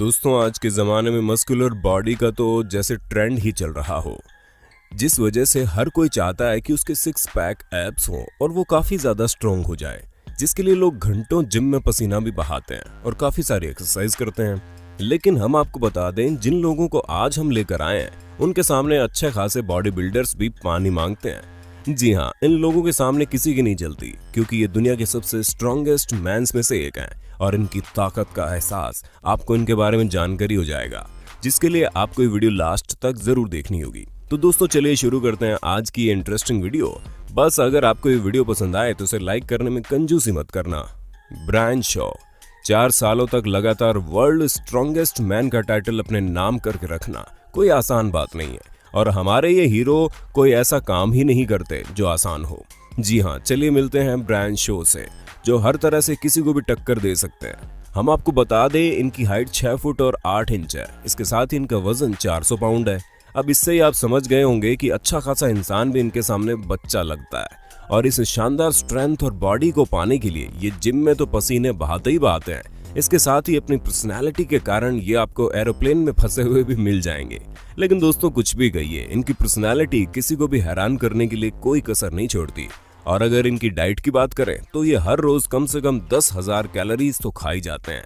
दोस्तों आज के ज़माने में मस्कुलर बॉडी का तो जैसे ट्रेंड ही चल रहा हो, जिस वजह से हर कोई चाहता है कि उसके सिक्स पैक एब्स हों और वो काफ़ी ज़्यादा स्ट्रॉन्ग हो जाए, जिसके लिए लोग घंटों जिम में पसीना भी बहाते हैं और काफ़ी सारी एक्सरसाइज करते हैं। लेकिन हम आपको बता दें, जिन लोगों को आज हम लेकर आए हैं उनके सामने अच्छे खासे बॉडी बिल्डर्स भी पानी मांगते हैं। जी हाँ, इन लोगों के सामने किसी की नहीं चलती, क्योंकि ये दुनिया के सबसे स्ट्रॉन्गेस्ट मैंस में से एक हैं और इनकी ताकत का एहसास आपको इनके बारे में जानकारी हो जाएगा, जिसके लिए आपको ये वीडियो लास्ट तक जरूर देखनी होगी। तो दोस्तों चलिए शुरू करते हैं आज की ये इंटरेस्टिंग वीडियो। बस अगर आपको ये वीडियो पसंद आए तो इसे लाइक करने में कंजूसी मत करना। ब्रायन शॉ 4 सालों तक लगातार वर्ल्ड स्ट्रॉन्गेस्ट मैन का टाइटल अपने नाम करके रखना कोई आसान बात नहीं है, और हमारे ये हीरो कोई ऐसा काम ही नहीं करते जो आसान हो। जी हाँ, चलिए मिलते हैं ब्रायन शॉ से, जो हर तरह से किसी को भी टक्कर दे सकते हैं। हम आपको बता दें, इनकी हाइट 6 फुट और 8 इंच है। इसके साथ ही इनका वजन 400 पाउंड है। अब इससे ही आप समझ गए होंगे कि अच्छा खासा इंसान भी इनके सामने बच्चा लगता है, और इस शानदार स्ट्रेंथ और बॉडी को पाने के लिए ये जिम में तो पसीने बहाते ही बहाते हैं। इसके साथ ही अपनी पर्सनैलिटी के कारण ये आपको एरोप्लेन में फंसे हुए भी मिल जाएंगे। लेकिन दोस्तों कुछ भी कहिए, इनकी पर्सनैलिटी किसी को भी हैरान करने के लिए कोई कसर नहीं छोड़ती। और अगर इनकी डाइट की बात करें तो ये हर रोज कम से कम 10,000 कैलोरीज तो खाई जाते हैं।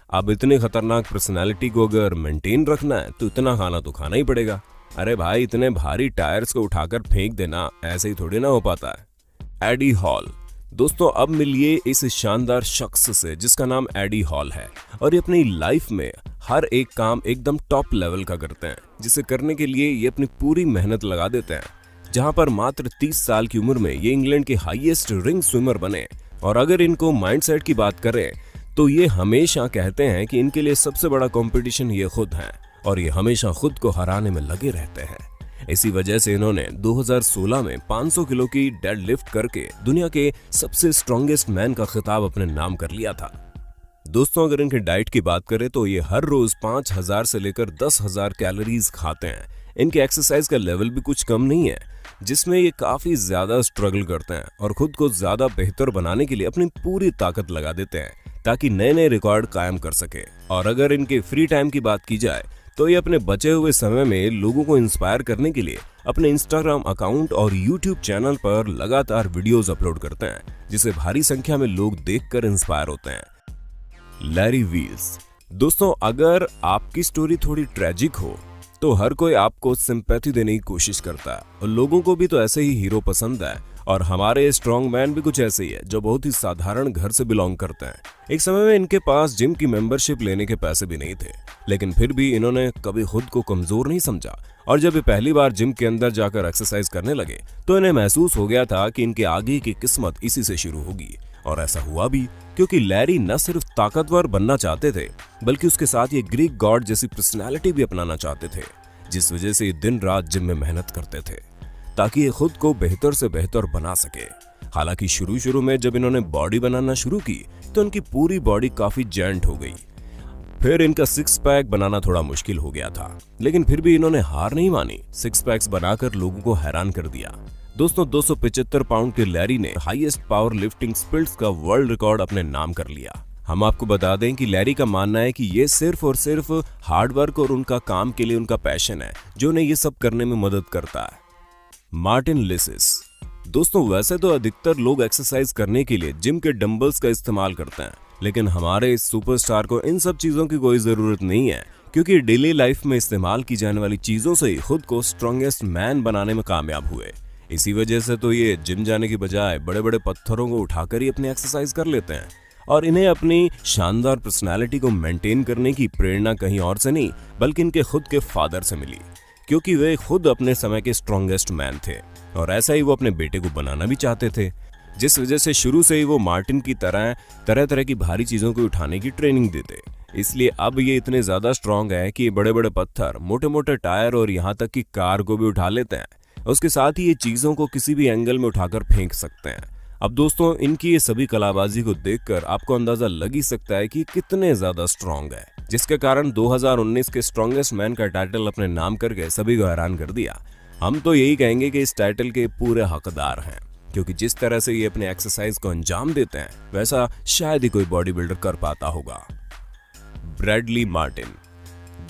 अब इतने खतरनाक पर्सनैलिटी को अगर मेंटेन रखना है तो इतना खाना तो खाना ही पड़ेगा। अरे भाई, इतने भारी टायर्स को उठाकर फेंक देना ऐसे ही थोड़ी ना हो पाता है। Eddie Hall. दोस्तों अब मिलिए इस शानदार शख्स से जिसका नाम एडी हॉल है, और ये अपनी लाइफ में हर एक काम एकदम टॉप लेवल का करते हैं, जिसे करने के लिए ये अपनी पूरी मेहनत लगा देते हैं। जहां पर मात्र 30 साल की उम्र में ये इंग्लैंड के हाईएस्ट रिंग स्विमर बने। और अगर इनको माइंडसेट की बात करें तो ये हमेशा कहते हैं कि इनके लिए सबसे बड़ा कंपटीशन ये खुद है, और ये हमेशा खुद को हराने में लगे रहते हैं। इसी वजह से इन्होंने 2016 में 500 किलो की डेड लिफ्ट करके दुनिया के सबसे स्ट्रॉन्गेस्ट मैन का खिताब अपने नाम कर लिया था। दोस्तों अगर इनके डाइट की बात करें तो ये हर रोज 5,000 से लेकर 10,000 कैलोरीज खाते हैं। इनके एक्सरसाइज का लेवल भी कुछ कम नहीं है, जिसमें ये काफी ज्यादा स्ट्रगल करते हैं और खुद को ज्यादा बेहतर बनाने के लिए अपनी पूरी ताकत लगा देते हैं, ताकि नए नए रिकॉर्ड कायम कर सके। और अगर इनके फ्री टाइम की बात की जाए तो ये अपने बचे हुए समय में लोगों को इंस्पायर करने के लिए अपने इंस्टाग्राम अकाउंट और यूट्यूब चैनल पर लगातार वीडियोस अपलोड करते हैं, जिसे भारी संख्या में लोग देखकर इंस्पायर होते हैं। लैरी वील्स। दोस्तों अगर आपकी स्टोरी थोड़ी ट्रेजिक हो तो हर कोई आपको सिंपैथी देने की कोशिश करता है, और लोगों को भी तो ऐसे ही हीरो पसंद है। और हमारे स्ट्रॉन्ग मैन भी कुछ ऐसे ही है, जो बहुत ही साधारण घर से बिलोंग करते हैं। एक समय में इनके पास जिम की मेंबरशिप लेने के पैसे भी नहीं थे, लेकिन फिर भी इन्होंने कभी खुद को कमजोर नहीं समझा। और जब ये पहली बार जिम के अंदर जाकर एक्सरसाइज करने लगे तो इन्हें महसूस हो गया था कि इनके आगे की किस्मत इसी से शुरू होगी। और ऐसा हुआ भी, क्योंकि लैरी न सिर्फ ताकतवर बनना चाहते थे, बल्कि उसके साथ ये ग्रीक गॉड जैसी पर्सनैलिटी भी अपनाना चाहते थे, जिस वजह से ये दिन रात जिम में मेहनत करते थे ताकि ये खुद को बेहतर से बेहतर बना सके। हालांकि शुरू में जब इन्होंने बॉडी बनाना शुरू की तो इनकी पूरी बॉडी काफी जैंट हो गई। फिर इनका सिक्स पैक बनाना थोड़ा मुश्किल हो गया था, लेकिन फिर भी इन्होंने हार नहीं मानी। सिक्स पैक्स बनाकर लोगों को हैरान कर दिया। दोस्तों 275 पाउंड के लैरी ने हाईएस्ट पावर लिफ्टिंग स्पिल्स का वर्ल्ड रिकॉर्ड अपने नाम कर लिया। हम आपको बता दें कि लैरी का मानना है कि ये सिर्फ और सिर्फ हार्ड वर्क और उनका काम के लिए उनका पैशन है जो उन्हें ये सब करने में मदद करता है। Martin lysis. दोस्तों वैसे तो अधिकतर लोग एक्सरसाइज करने के लिए जिम के डंबल्स का इस्तेमाल करते हैं, लेकिन हमारे इस सुपरस्टार को इन सब चीजों की कोई जरूरत नहीं है, क्योंकि डेली लाइफ में इस्तेमाल की जाने वाली चीजों से ही खुद को स्ट्रॉन्गेस्ट मैन बनाने में कामयाब हुए। इसी वजह से तो ये जिम जाने की बजाय बड़े बड़े पत्थरों को उठाकर ही अपनी एक्सरसाइज कर लेते हैं। और इन्हें अपनी शानदार पर्सनालिटी को मेंटेन करने की प्रेरणा कहीं और से नहीं, बल्कि इनके खुद के फादर से मिली, क्योंकि वे खुद अपने समय के स्ट्रॉन्गेस्ट मैन थे, और ऐसा ही वो अपने बेटे को बनाना भी चाहते थे, जिस वजह से शुरू से ही वो मार्टिन की तरह तरह की भारी चीजों को उठाने की ट्रेनिंग देते। इसलिए अब ये इतने ज्यादा स्ट्रॉन्ग है कि बड़े बड़े पत्थर, मोटे मोटे टायर और यहाँ तक कि कार को भी उठा लेते हैं। उसके साथ ही ये चीजों को किसी भी एंगल में उठाकर फेंक सकते हैं। अब दोस्तों इनकी ये सभी कलाबाजी को देखकर आपको अंदाजा लग ही सकता है कि कितने ज्यादा स्ट्रॉन्ग है, जिसके कारण 2019 के स्ट्रॉन्गेस्ट मैन का टाइटल अपने नाम करके सभी को हैरान कर दिया। हम तो यही कहेंगे कि इस टाइटल के पूरे हकदार हैं, क्योंकि जिस तरह से ये अपने एक्सरसाइज को अंजाम देते हैं वैसा शायद ही कोई बॉडी बिल्डर कर पाता होगा। Bradley Martin.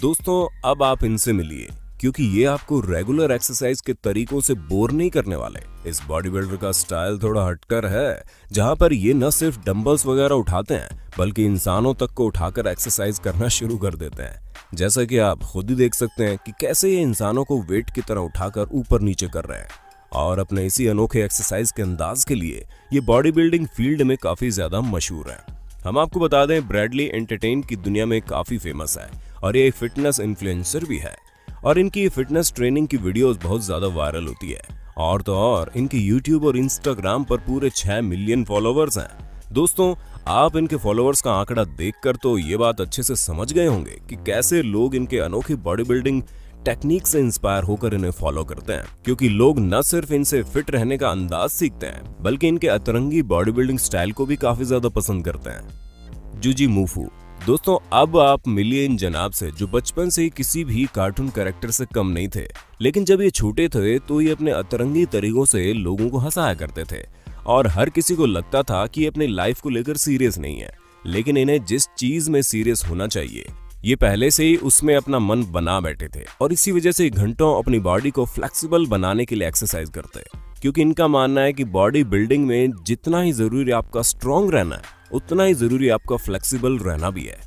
दोस्तों अब आप इनसे मिलिए, क्योंकि ये आपको रेगुलर एक्सरसाइज के तरीकों से बोर नहीं करने वाले। इस बॉडी बिल्डर का स्टाइल थोड़ा हटकर है, जहां पर ये न सिर्फ डंबल्स वगैरह उठाते हैं बल्कि इंसानों तक को उठाकर एक्सरसाइज करना शुरू कर देते हैं। जैसा कि आप खुद ही देख सकते हैं कि कैसे ये इंसानों को वेट की तरह उठाकर ऊपर नीचे कर रहे हैं। और अपने इसी अनोखे एक्सरसाइज के अंदाज के लिए ये बॉडी बिल्डिंग फील्ड में काफी ज्यादा मशहूर है। हम आपको बता दें, ब्रैडली एंटरटेन की दुनिया में काफी फेमस है और ये फिटनेस इन्फ्लुएंसर भी है और इनकी फिटनेस ट्रेनिंग की वीडियोस बहुत ज्यादा वायरल होती है। और तो और इनके YouTube और Instagram पर पूरे 6 मिलियन फॉलोवर्स हैं। दोस्तों आप इनके फॉलोवर्स का आंकड़ा देखकर तो ये बात अच्छे से समझ गए होंगे कि कैसे लोग इनके अनोखी बॉडी बिल्डिंग टेक्निक से इंस्पायर होकर इन्हें फॉलो करते हैं, क्योंकि लोग न सिर्फ इनसे फिट रहने का अंदाज सीखते हैं बल्कि इनके अतरंगी बॉडी बिल्डिंग स्टाइल को भी काफी ज्यादा पसंद करते हैं। जुजी मूफू। दोस्तों अब आप मिलिए इन जनाब से जो बचपन से ही किसी भी कार्टून कैरेक्टर से कम नहीं थे, लेकिन जब ये छोटे थे तो ये अपने अतरंगी तरीकों से लोगों को हंसाया करते थे और हर किसी को लगता था कि ये अपनी लाइफ को लेकर सीरियस नहीं है, लेकिन इन्हें जिस चीज में सीरियस होना चाहिए ये पहले से ही उसमें अपना मन बना बैठे थे और इसी वजह से घंटों अपनी बॉडी को फ्लेक्सिबल बनाने के लिए एक्सरसाइज करते हैं, क्योंकि इनका मानना है कि बॉडी बिल्डिंग में जितना ही जरूरी आपका स्ट्रॉन्ग रहना है उतना ही जरूरी आपका फ्लेक्सिबल रहना भी है।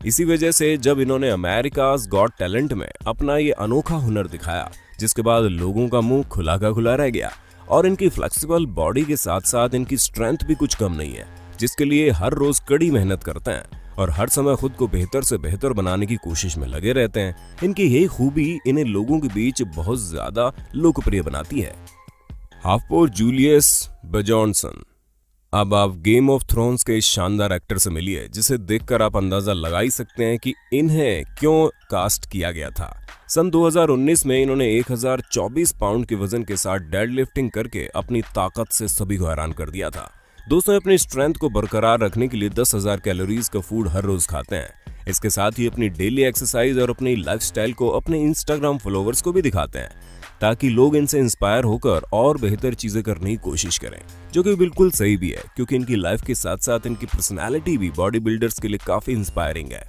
इसी वजह से जब इन्होंने अमेरिकाज़ गॉट टैलेंट में अपना ये अनोखा हुनर दिखाया, जिसके बाद लोगों का मुंह खुला का खुला रह गया और इनकी फ्लेक्सिबल बॉडी के साथ साथ इनकी स्ट्रेंथ भी कुछ कम नहीं है, जिसके लिए हर रोज कड़ी मेहनत करते हैं और हर समय खुद को बेहतर से बेहतर बनाने की कोशिश में लगे रहते हैं। इनकी यही खूबी इन्हें लोगों के बीच बहुत ज्यादा लोकप्रिय बनाती है। हाफपोर जूलियस बेजॉन्सन। अब आप गेम ऑफ थ्रोन्स के इस शानदार एक्टर से मिलिए, जिसे देखकर आप अंदाजा लगा ही सकते हैं कि इन्हें क्यों कास्ट किया गया था। सन 2019 में इन्होंने 1024 पाउंड के वजन के साथ डेड लिफ्टिंग करके अपनी ताकत से सभी को हैरान कर दिया था। दोस्तों अपनी स्ट्रेंथ को बरकरार रखने के लिए 10,000 कैलोरीज का फूड हर रोज खाते हैं। इसके साथ ही अपनी डेली एक्सरसाइज और अपनी लाइफस्टाइल को अपने इंस्टाग्राम फॉलोवर्स को भी दिखाते हैं, ताकि लोग इनसे इंस्पायर होकर और बेहतर चीजें करने की कोशिश करें, जो कि बिल्कुल सही भी है, क्योंकि इनकी लाइफ के साथ साथ इनकी पर्सनैलिटी भी बॉडी बिल्डर्स के लिए काफी इंस्पायरिंग है।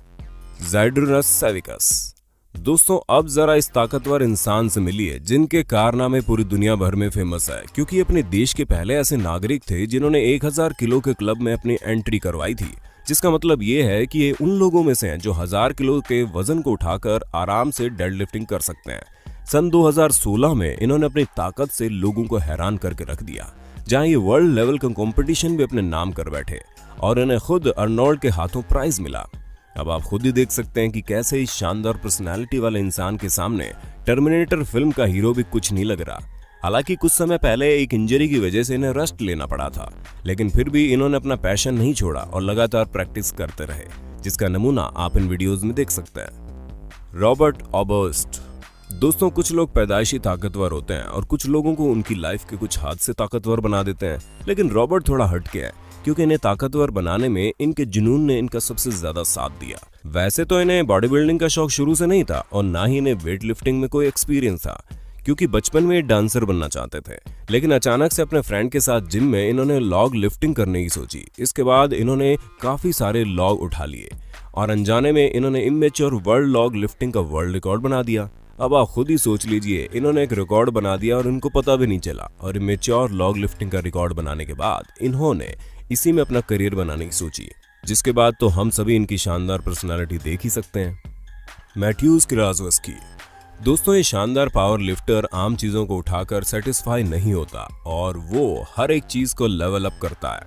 ज़ाइड्रुनस सेविकस। दोस्तों अब जरा इस ताकतवर इंसान से मिलिए जिनके कारनामे पूरी दुनिया भर में फेमस है, क्योंकि अपने देश के पहले ऐसे नागरिक थे जिन्होंने 1000 किलो के क्लब में अपनी एंट्री करवाई थी, जिसका मतलब ये है कि ये उन लोगों में से हैं जो 1000 किलो के वजन को उठाकर आराम से डेड लिफ्टिंग कर सकते हैं। सन 2016 में इन्होंने अपनी ताकत से लोगों को हैरान करके रख दिया, जहां ये वर्ल्ड लेवल का कंपटीशन भी अपने नाम कर बैठे और इन्हें खुद अर्नोल्ड के हाथों प्राइज मिला। अब आप खुद ही देख सकते हैं कि कैसे इस शानदार पर्सनालिटी वाले इंसान के सामने टर्मिनेटर फिल्म का हीरो भी कुछ नहीं लग रहा। हालांकि कुछ समय पहले एक इंजरी की वजह से इन्हें रेस्ट लेना पड़ा था, लेकिन फिर भी इन्होंने अपना पैशन नहीं छोड़ा और लगातार प्रैक्टिस करते रहे, जिसका नमूना आप इन वीडियोस में देख सकते हैं। रॉबर्ट ऑबर्स्ट। दोस्तों कुछ लोग पैदाइशी ताकतवर होते हैं और कुछ लोगों को उनकी लाइफ के कुछ हादसे ताकतवर बना देते हैं, लेकिन रॉबर्ट थोड़ा हटके है, क्योंकि इन्हें ताकतवर बनाने में इनके जुनून ने इनका सबसे ज्यादा साथ दिया। वैसे तो इन्हें बॉडी बिल्डिंग का शौक शुरू से नहीं था और ना ही इन्हें वेट लिफ्टिंग में कोई एक्सपीरियंस था, क्योंकि बचपन में डांसर बनना चाहते थे, लेकिन अचानक से अपने फ्रेंड के साथ जिम में इन्होंने लॉग लिफ्टिंग करने की सोची। इसके बाद इन्होंने काफी सारे लॉग उठा लिए और अनजाने में इन्होंने इमेच्योर वर्ल्ड लॉग लिफ्टिंग का वर्ल्ड रिकॉर्ड बना दिया। अब आप खुद ही सोच लीजिए, इन्होंने एक रिकॉर्ड बना दिया और इनको पता भी नहीं चला, और इमेच्योर लॉग लिफ्टिंग का रिकॉर्ड बनाने के बाद इन्होंने इसी में अपना करियर बनाने की सोची, जिसके बाद तो हम सभी इनकी शानदार पर्सनालिटी देख ही सकते हैं। मैथ्यूज क्राज़ोव्स्की। दोस्तों ये शानदार पावर लिफ्टर आम चीजों को उठाकर सेटिस्फाई नहीं होता और वो हर एक चीज को लेवल अप करता है,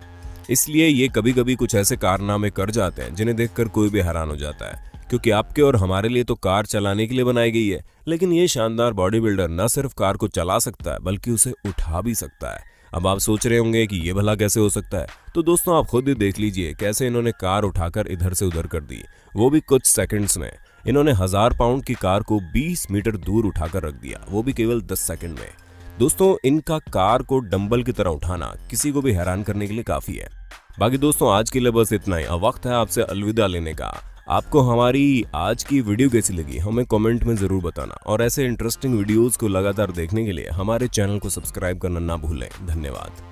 इसलिए ये कभी कभी कुछ ऐसे कारनामे कर जाते हैं जिन्हें देखकर कोई भी हैरान हो जाता है, क्योंकि आपके और हमारे लिए तो कार चलाने के लिए बनाई गई है, लेकिन ये शानदार बॉडी बिल्डर न सिर्फ कार को चला सकता है बल्कि उसे उठा भी सकता है। अब आप सोच रहे होंगे कि ये भला कैसे हो सकता है, तो दोस्तों आप खुद ही देख लीजिए कैसे इन्होंने कार उठाकर इधर से उधर कर दी, वो भी कुछ सेकंड्स में। इन्होंने 1000 पाउंड की कार को 20 मीटर दूर उठाकर रख दिया, वो भी केवल 10 सेकंड में। दोस्तों इनका कार को डंबल की तरह उठाना किसी को भी हैरान करने के लिए काफी है। बाकी दोस्तों आज के लिए बस इतना ही। अब वक्त है आपसे अलविदा लेने का। आपको हमारी आज की वीडियो कैसी लगी हमें कमेंट में जरूर बताना, और ऐसे इंटरेस्टिंग वीडियोस को लगातार देखने के लिए हमारे चैनल को सब्सक्राइब करना ना भूलें। धन्यवाद।